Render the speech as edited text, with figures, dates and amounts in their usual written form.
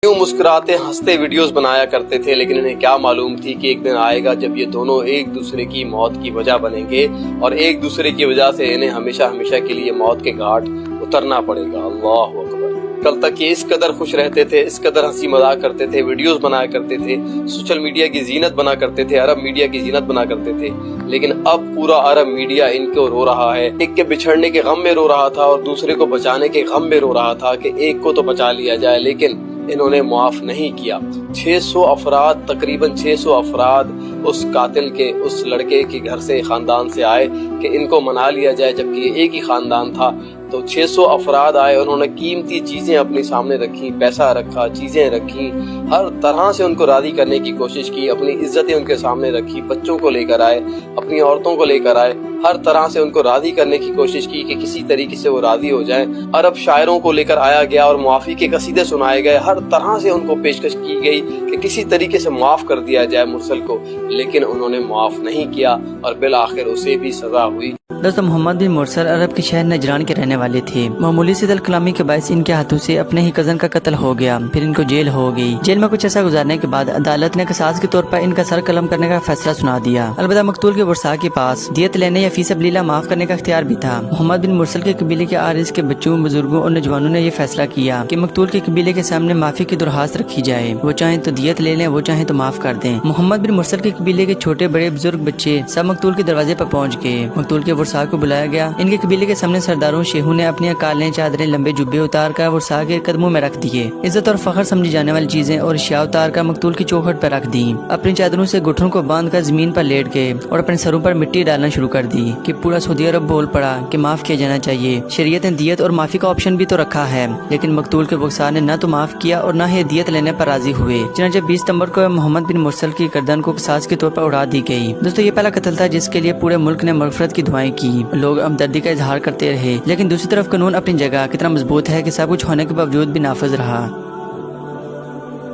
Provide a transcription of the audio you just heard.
यूं मुस्कुराते हंसते वीडियोस बनाया करते थे, लेकिन इन्हें क्या मालूम थी कि एक दिन आएगा जब ये दोनों एक दूसरे की मौत की वजह बनेंगे और एक दूसरे की वजह से इन्हें हमेशा हमेशा के लिए मौत के घाट उतरना पड़ेगा। अल्लाह अकबर। कल तक ये इस कदर खुश रहते थे, इस कदर हंसी मजाक करते थे, वीडियोस बनाया करते थे, सोशल मीडिया की जीनत बना करते थे, अरब मीडिया की जीनत बना करते थे, लेकिन अब पूरा अरब मीडिया इनको रो रहा है। एक के बिछड़ने के गम में रो रहा था और दूसरे को बचाने के गम में रो रहा था कि एक को तो बचा लिया जाए, लेकिन इन्होंने माफ नहीं किया। 600 अफराद, तकरीबन 600 अफराद उस कातिल के, उस लड़के के घर से, खानदान से आए कि इनको मना लिया जाए, जबकि एक ही खानदान था। तो 600 अफराद आए, उन्होंने कीमती चीजें अपने सामने रखी, पैसा रखा, चीजें रखी, हर तरह से उनको राजी करने की कोशिश की, अपनी इज्जतें उनके सामने रखी, बच्चों को लेकर आए, अपनी औरतों को लेकर आए, हर तरह से उनको राजी करने की कोशिश की कि किसी तरीके से वो राजी हो जाएं। अरब शायरों को लेकर आया गया और मुआफी के कसीदे सुनाए गए, हर तरह से उनको पेशकश की गई कि किसी तरीके से माफ कर दिया जाए मुरसल को, लेकिन उन्होंने माफ नहीं किया और बिल आखिर उसे भी सजा हुई। दोस्तों, मोहम्मद बिन मुरसल अरब के शहर नजरान के रहने वाले थे। मामूली सी कलामी के बायस इनके हाथों से अपने ही कजन का कत्ल हो गया, फिर इनको जेल हो गई। जेल में कुछ ऐसा गुजारने के बाद अदालत ने क़िसास के तौर पर इनका सर कलम करने का फैसला सुना दिया। अलबत्ता मकतूल के वर्सा के पास दियत लेने या फी सबलीला माफ करने का इख्तियार भी था। मोहम्मद बिन मुरसल के कबीले के आरिस के बच्चों, बुजुर्गों और नौजवानों ने यह फैसला किया कि मकतूल के कबीले के सामने माफी की दरखास्त रखी जाए, वो चाहे तो दियत ले लें, वो चाहे तो माफ कर दें। मोहम्मद बिन मुरसल के कबीले के छोटे बड़े बुजुर्ग बच्चे सब मकतूल के दरवाजे पर पहुँच गए। मकतूल के वर्सा को बुलाया गया। इनके कबीले के सामने सरदारों शेखों ने अपनी कालें, चादरें, लंबे जुब्बे उतार कर वर्सा के कदमों में रख दिए। इज्जत और फखर समझी जाने वाली चीजें और अशिया उतार कर मकतूल की चौखट पर रख दी। अपनी चादरों से घुटनों को बांध कर जमीन पर लेट गए और अपने सरों पर मिट्टी डालना शुरू कर दी कि पूरा सऊदी अरब बोल पड़ा कि माफ किया जाना चाहिए। शरीयत ने दियत और माफी का ऑप्शन भी तो रखा है, लेकिन मकतूल के वर्सा ने न तो माफ किया और न ही दियत लेने पर राजी हुए। चुनांचे 20 सितंबर को मोहम्मद बिन मुरसल की गर्दन को क़िसास के तौर पर उड़ा दी गई। दोस्तों, ये पहला कत्ल था जिसके लिए पूरे मुल्क ने मग़फ़िरत की दुआएं की। लोग हमदर्दी का इजहार करते रहे, लेकिन दूसरी तरफ कानून अपनी जगह कितना मजबूत है कि सब कुछ होने के बावजूद भी नाफिज रहा।